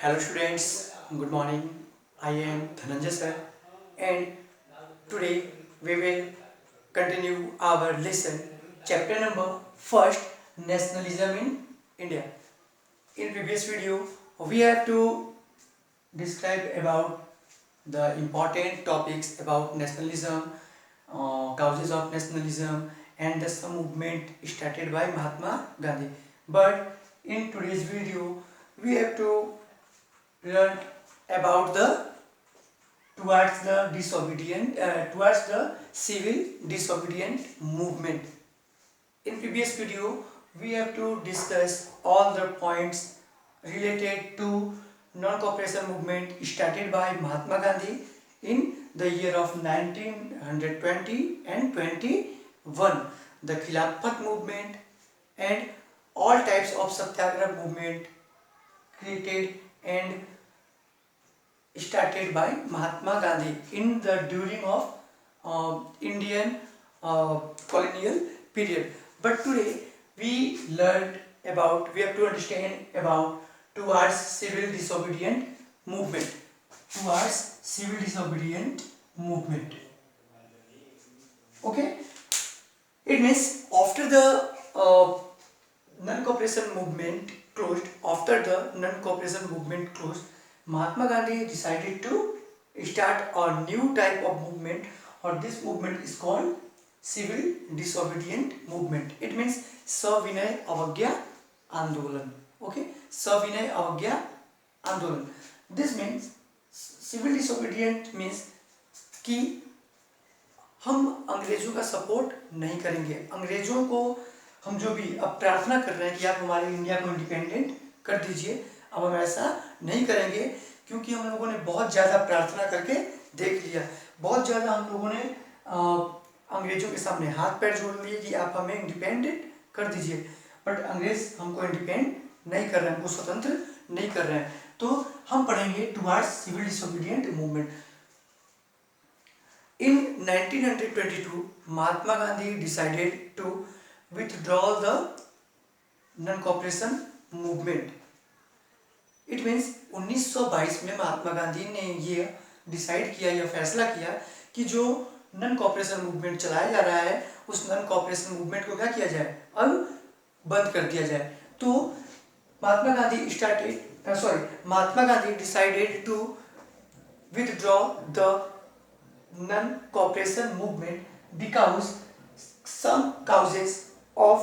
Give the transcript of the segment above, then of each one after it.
Hello students, good morning. I am Dhananjay sir and today we will continue our lesson chapter number first nationalism in India. In previous video we have to describe about the important topics about nationalism, causes of nationalism and the some movement started by Mahatma Gandhi. But in today's video we have to learn about the towards the civil disobedient movement. In previous video we have to discuss all the points related to non-cooperation movement started by Mahatma Gandhi in the year of 1920 and 21, the Khilafat movement and all types of satyagraha movement created and started by Mahatma Gandhi in the during of Indian colonial period. But today we have to understand about towards civil disobedient movement. Towards civil disobedient movement. Okay, it means after the non-cooperation movement closed, Mahatma Gandhi decided to start a new type of movement, or this movement is called civil disobedient movement. It means Savinay Avagya Andolan. Okay, Savinay Avagya Andolan. This means civil disobedient means कि हम अंग्रेजों का support नहीं करेंगे। अंग्रेजों को हम जो भी अब प्रार्थना कर रहे हैं कि आप हमारे इंडिया को इंडिपेंडेंट कर दीजिए, अब हम ऐसा नहीं करेंगे क्योंकि हम लोगों ने बहुत ज़्यादा प्रार्थना करके देख लिया, बहुत ज़्यादा हम लोगों ने अंग्रेजों के सामने हाथ पैर जोड़ लिए कि आप हमें इंडिपेंडेंट कर दीजिए, बट अंग्रेज हमको इंडिपेंड नहीं कर रहे हैं, हमको स्वतंत्र नहीं कर रहे हैं। तो हम पढ़ेंगे towards civil disobedient movement. In 1922, Mahatma Gandhi decided to withdraw the non-cooperation movement. It means 1922 में महात्मा गांधी ने ये डिसाइड किया, यह फैसला किया कि जो नॉन कॉपरेशन मूवमेंट चलाया जा रहा है उस नॉन कॉपरेशन मूवमेंट को क्या किया जाए, अब बंद कर दिया जाए। तो Mahatma Gandhi decided to withdraw the non-cooperation movement because some causes of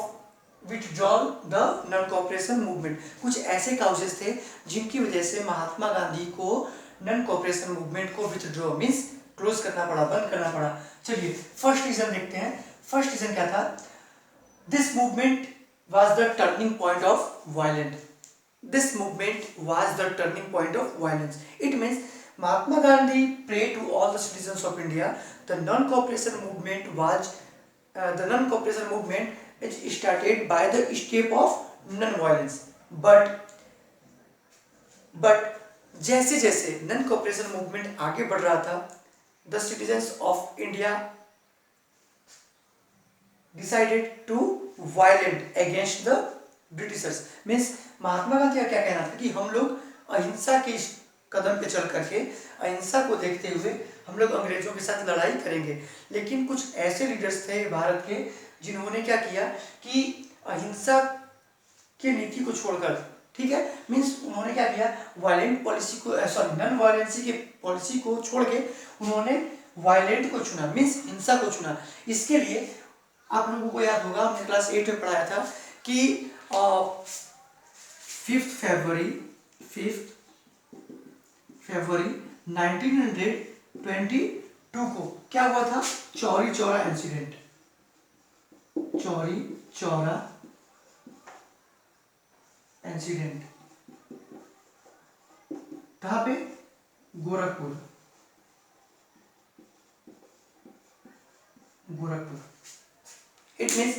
withdrawal the non-cooperation movement, कुछ ऐसे causes थे जिनकी वजह से महात्मा गांधी को non-cooperation movement को withdraw मीन्स क्लोज करना पड़ा, बंद करना पड़ा। चलिए फर्स्ट रीजन देखते हैं। फर्स्ट रीजन क्या था? This movement was the turning point of violence. This movement was the turning point of violence. It means Mahatma Gandhi prayed to all the citizens of India. The non-cooperation movement is started by the step of non-violence. But जैसे जैसे non-cooperation movement आगे बढ़ रहा था, the citizens of India decided to violent against the Britishers. Means Mahatma Gandhi का क्या कहना था कि हम लोग अहिंसा के कदम पे चल करके, अहिंसा को देखते हुए हम लोग अंग्रेजों के साथ लड़ाई करेंगे। लेकिन कुछ ऐसे लीडर्स थे भारत के जिन्होंने क्या किया कि अहिंसा की नीति को छोड़कर, ठीक है, मीन्स उन्होंने क्या किया, वायलेंट पॉलिसी को नॉन वायलेंसी की पॉलिसी को छोड़ के उन्होंने वायलेंट को चुना, मीन्स हिंसा को चुना। इसके लिए आप लोगों को याद होगा, हमने क्लास 8 में पढ़ाया था कि 5 फरवरी 1922 को क्या हुआ था? चौरी चौरा इंसिडेंट। चौरी चौरा इंसिडेंट कहाँ पे? गोरखपुर। इट मीन्स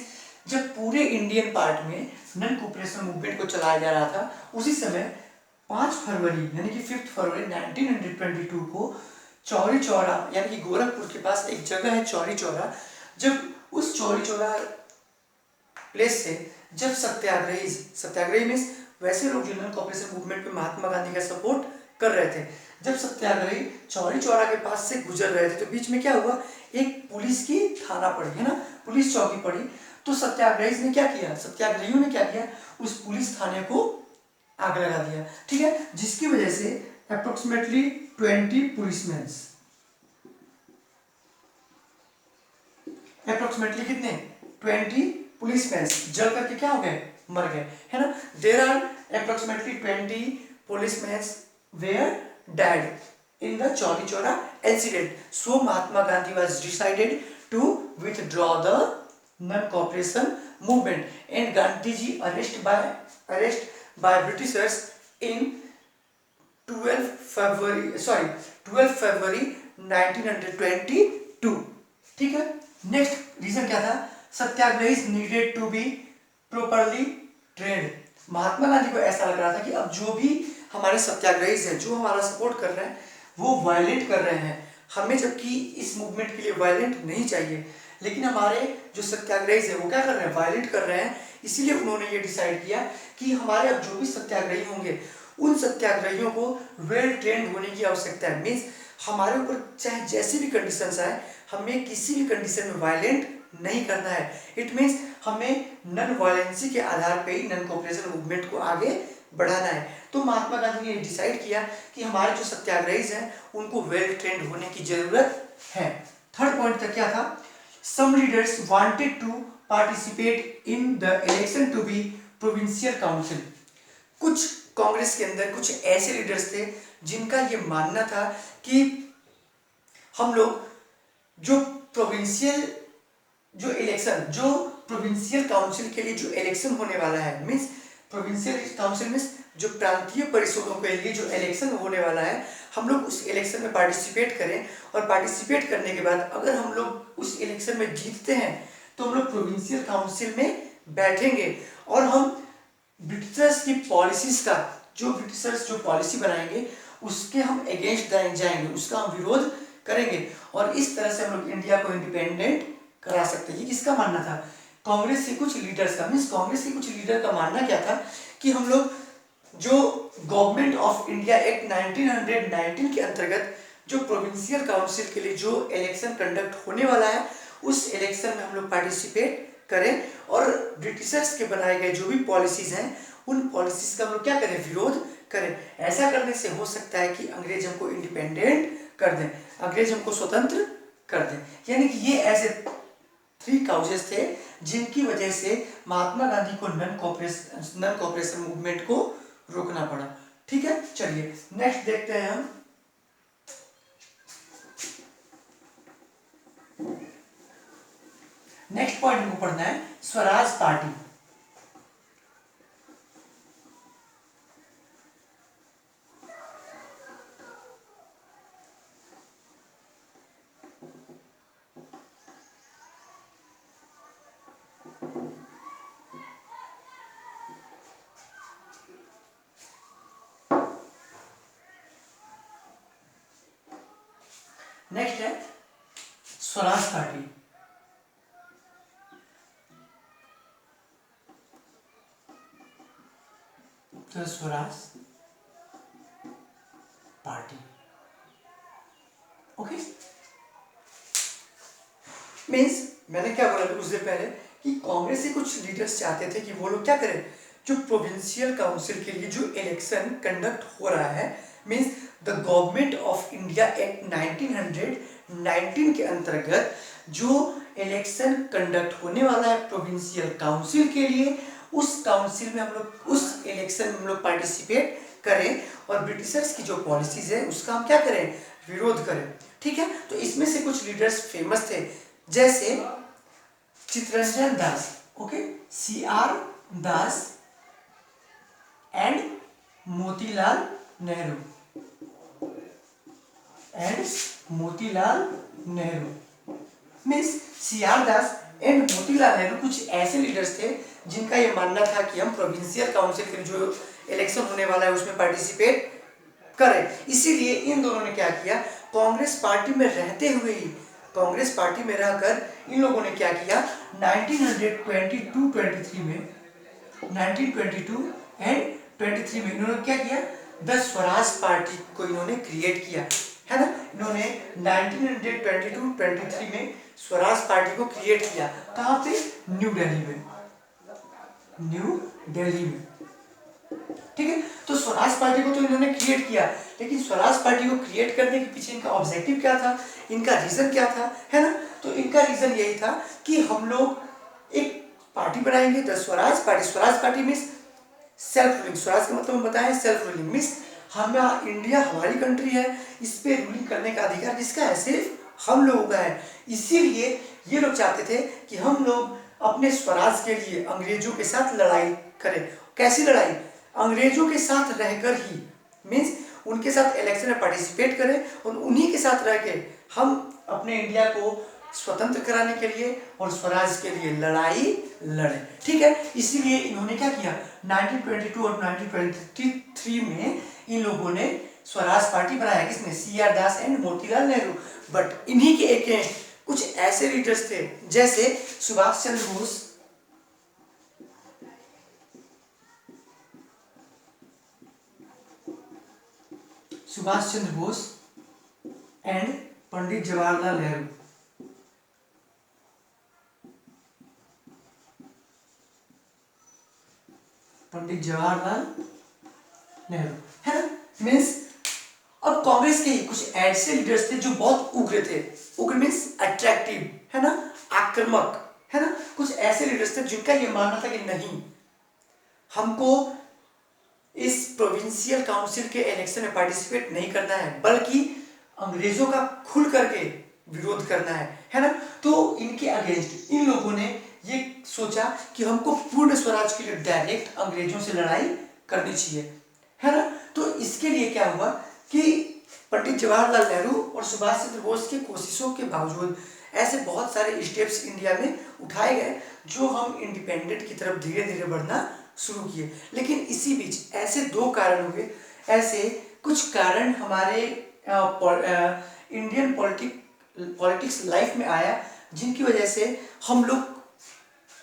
जब पूरे इंडियन पार्ट में नॉन कोऑपरेशन मूवमेंट को चलाया जा रहा था, उसी समय 5 फरवरी यानी कि 5 फरवरी 1922 को चौरी चौरा यानी कि गोरखपुर के पास एक जगह है चौरी चौरा, जब उस चौरी चौरा प्लेस से जब सत्याग्रही मीन्स वैसे लोग जो नॉन कॉपरेशन मूवमेंट पे महात्मा गांधी का सपोर्ट कर रहे थे। जब सत्याग्रही चौरी चौरा के पास से गुजर रहे थे तो बीच में क्या हुआ, एक पुलिस की थाना पड़ी है ना, पुलिस चौकी पड़ी। तो सत्याग्रही ने क्या किया, सत्याग्रहियों ने क्या किया, उस पुलिस थाने को आग लगा दिया, ठीक है, जिसकी वजह से अप्रोक्सीमेटली 20 पुलिसमैन, अप्रोक्सीमेटली कितने 20 पुलिसमैन जल करके क्या हो गए, मर गए, है ना। There are approximately 20 policeman were dead in the Chauri Chaura incident. So Mahatma Gandhi was decided to withdraw the non-cooperation movement and Gandhi ji arrest by Britishers in 12 February 1922। ठीक है, नेक्स्ट रीजन क्या था, satyagrahi needed to be properly trained. Mahatma Gandhi को ऐसा लग रहा था कि अब जो भी हमारे सत्याग्रही हैं, जो हमारा सपोर्ट कर रहे हैं, वो वायलेंट कर रहे हैं हमें, जबकि इस मूवमेंट के लिए वायलेंट नहीं चाहिए, लेकिन हमारे जो सत्याग्रही हैं वो क्या कर रहे हैं, वायलेंट कर रहे हैं। इसीलिए उन्होंने ये डिसाइड किया कि हमारे अब जो भी सत्याग्रही होंगे उन सत्याग्रहियों को वेल ट्रेंड होने की आवश्यकता है। मीन्स हमारे ऊपर चाहे जैसी भी कंडीशंस आए, हमें किसी भी कंडीशन में वायलेंट नहीं करना है। इट मीन्स हमें नॉन वायलेंसी के आधार पे ही नॉन कोऑपरेशन मूवमेंट को आगे बढ़ाना है। तो महात्मा गांधी ने डिसाइड किया कि हमारे जो सत्याग्रही हैं उनको वेल ट्रेंड होने की जरूरत है। थर्ड पॉइंट तक क्या था, some leaders wanted to participate in the election to be provincial council. कुछ कांग्रेस के अंदर कुछ ऐसे लीडर्स थे जिनका ये मानना था कि हम लोग जो प्रोविंशियल जो इलेक्शन, जो प्रोविंशियल काउंसिल के लिए जो इलेक्शन होने वाला है, मीन्स प्रोविंशियल काउंसिल मीन्स जो प्रांतीय परिषदों के लिए जो इलेक्शन होने वाला है, हम लोग उस इलेक्शन में पार्टिसिपेट करें, और पार्टिसिपेट करने के बाद अगर हम लोग उस इलेक्शन में जीतते हैं तो हम लोग प्रोविंशियल काउंसिल में बैठेंगे और हम ब्रिटिशर्स की पॉलिसीज का, जो ब्रिटिशर्स जो पॉलिसी बनाएंगे उसके हम अगेंस्ट जाएंगे, उसका हम विरोध करेंगे, और इस तरह से हम लोग इंडिया को इंडिपेंडेंट करा सकते हैं। ये किसका मानना था, कांग्रेस के कुछ लीडर्स का। मीन्स कांग्रेस के कुछ लीडर का मानना क्या था कि हम लोग जो गवर्नमेंट ऑफ इंडिया एक्ट 1919 के अंतर्गत जो प्रोविंशियल काउंसिल के लिए जो इलेक्शन कंडक्ट होने वाला है, उस इलेक्शन में हम लोग पार्टिसिपेट करें, और ब्रिटिशर्स के बनाए गए जो भी पॉलिसीज हैं उन पॉलिसीज का हम लोग क्या करें, विरोध करें। ऐसा करने से हो सकता है कि अंग्रेज हमको इंडिपेंडेंट कर दें, अंग्रेज हमको स्वतंत्र कर दें। यानी कि ये ऐसे 3 काउजेस थे जिनकी वजह से महात्मा गांधी को नॉन कोऑपरेशन मूवमेंट को रोकना पड़ा। ठीक है, चलिए नेक्स्ट देखते हैं हम। नेक्स्ट पॉइंट हमको पढ़ना है स्वराज पार्टी। नेक्स्ट है स्वराज पार्टी। तो स्वराज पार्टी, ओके। मीन्स मैंने क्या बोला कुछ देर पहले कि कांग्रेस के कुछ लीडर्स चाहते थे कि वो लोग क्या करें, जो प्रोविंशियल काउंसिल के लिए जो इलेक्शन कंडक्ट हो रहा है, means the government of India act 1919 के अंतर्गत जो इलेक्शन कंडक्ट होने वाला है प्रोविंशियल काउंसिल के लिए, उस काउंसिल में हम लोग, उस इलेक्शन में हम लोग पार्टिसिपेट करें, और ब्रिटिशर्स की जो पॉलिसीज है उसका हम क्या करें, विरोध करें। ठीक है, तो इसमें से कुछ लीडर्स फेमस थे, जैसे Chittaranjan Das, okay, CR Das and Motilal Nehru, means CR Das and Motilal Nehru कुछ ऐसे लीडर्स थे जिनका ये मानना था कि हम प्रोविंशियल काउंसिल के जो इलेक्शन होने वाला है उसमें पार्टिसिपेट करें। इसीलिए इन दोनों ने क्या किया, कांग्रेस पार्टी में रहते हुए ही, कांग्रेस पार्टी में रहकर इन लोगों ने क्या किया, 1922-23 में 1922 एंड 1923 में इन्होंने क्या किया, द स्वराज पार्टी को इन्होंने क्रिएट किया, है ना। इन्होंने 1922-23 में स्वराज पार्टी को क्रिएट किया। कहाँ पे? न्यू दिल्ली में, न्यू दिल्ली में, ठीक है। तो स्वराज पार्टी को तो इन्होंने क्रिएट किया, लेकिन स्वराज पार्टी को क्रिएट करने के पीछे इनका ऑब्जेक्टिव क्या था, इनका रीजन क्या था, है ना। तो इनका रीजन यही था कि हम लोग एक पार्टी बनाएंगे, the Swaraj party. Swaraj party means self ruling. Swaraj का मतलब हम बताएं, सेल्फ रूलिंग मीन्स हम, इंडिया हमारी कंट्री है, इस पे रूलिंग करने का अधिकार किसका है? सिर्फ हम लोगों का है। इसीलिए ये लोग चाहते थे कि हम लोग अपने स्वराज के लिए अंग्रेजों के साथ लड़ाई करें। कैसी लड़ाई? अंग्रेजों के साथ रहकर ही, मीन्स उनके साथ इलेक्शन में पार्टिसिपेट करें और उन्हीं के साथ रह के हम अपने इंडिया को स्वतंत्र कराने के लिए और स्वराज के लिए लड़ाई लड़े, ठीक है। इसीलिए इन्होंने क्या किया, 1922 और 1923 में इन लोगों ने स्वराज पार्टी बनाया। किसने? CR Das and Motilal Nehru. But इन्हीं के एक कुछ ऐसे लीडर्स थे जैसे सुभाष चंद्र बोस, सुभाष चंद्र बोस एंड पंडित जवाहरलाल नेहरू। पंडित जवाहरलाल नेहरू, है ना। मीन्स अब कांग्रेस के ही कुछ ऐसे लीडर्स थे जो बहुत उग्र थे। उग्र मीन्स अट्रैक्टिव, है ना, आक्रामक, है ना। कुछ ऐसे लीडर्स थे जिनका ये मानना था कि नहीं, हमको इस प्रोविंशियल काउंसिल के इलेक्शन में पार्टिसिपेट नहीं करना है, बल्कि अंग्रेजों का खुल करके विरोध करना है ना। तो इनके अगेंस्ट इन लोगों ने ये सोचा कि हमको पूर्ण स्वराज के लिए डायरेक्ट अंग्रेजों से लड़ाई करनी चाहिए, है ना। तो इसके लिए क्या हुआ कि पंडित जवाहरलाल नेहरू और सुभाष चंद्र बोस की कोशिशों के बावजूद ऐसे बहुत सारे स्टेप्स इंडिया में उठाए गए जो हम इंडिपेंडेंट की तरफ धीरे धीरे बढ़ना शुरू किए। लेकिन इसी बीच ऐसे दो कारण हुए, ऐसे कुछ कारण हमारे इंडियन पॉलिटिक्स लाइफ में आया जिनकी वजह से हम लोग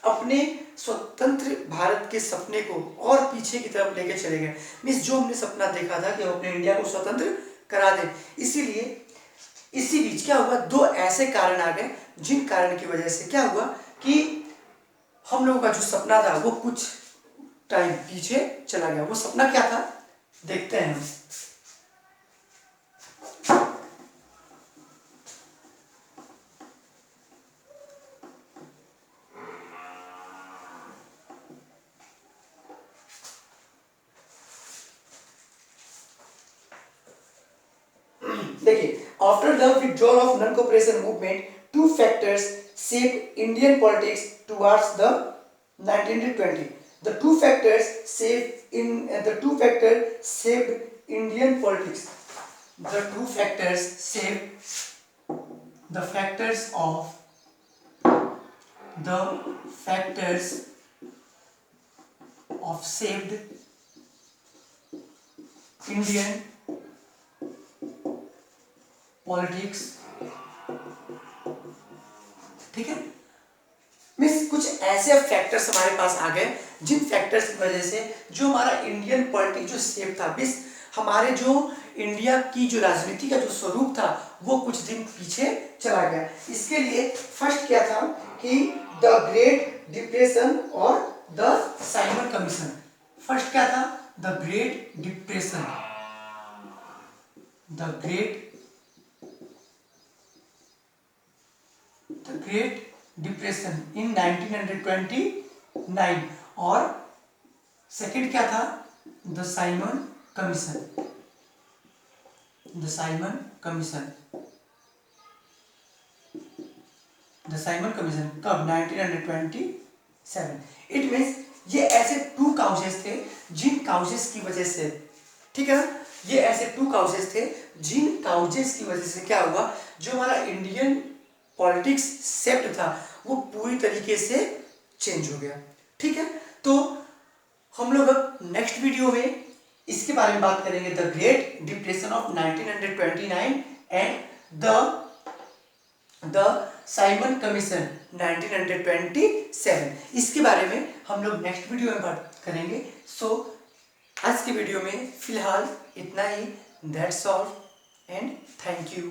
अपने स्वतंत्र भारत के सपने को और पीछे की तरफ लेके चले गए। मीन्स जो हमने सपना देखा था कि हम अपने इंडिया को स्वतंत्र करा दें, इसीलिए इसी बीच क्या हुआ, दो ऐसे कारण आ गए जिन कारण की वजह से क्या हुआ कि हम लोगों का जो सपना था वो कुछ टाइम पीछे चला गया। वो सपना क्या था, देखते हैं हम। देखिए, after the withdrawal of non cooperation movement, two factors shaped Indian politics towards the 1920. The two factors shaped Indian politics. The two factors shaped the factors of shaped Indian politics, ठीक है। मीन्स कुछ ऐसे factors हमारे पास आ गए जिन factors की वजह से जो हमारा इंडियन पॉलिटिक्स जो शेप था, मीन्स हमारे जो इंडिया की जो राजनीति का जो स्वरूप था वो कुछ दिन पीछे चला गया। इसके लिए फर्स्ट क्या था कि द ग्रेट डिप्रेशन और द साइमन कमीशन। फर्स्ट क्या था, the great depression, the great depression in 1929 और सेकंड क्या था, the Simon commission, the Simon commission कब, 1927। इट मीन्स ये ऐसे टू काउजेस थे जिन काउजेस की वजह से, ठीक है ना, ये ऐसे टू काउजेस थे जिन काउजेस की वजह से क्या हुआ, जो हमारा इंडियन पॉलिटिक्स सेप्ट था वो पूरी तरीके से चेंज हो गया, ठीक है। तो हम लोग अब नेक्स्ट वीडियो में इसके बारे में बात करेंगे, the great depression of 1929 and the Simon commission 1927। इसके बारे में हम लोग नेक्स्ट वीडियो में बात करेंगे। सो आज की वीडियो में फिलहाल इतना ही। That's all and thank you.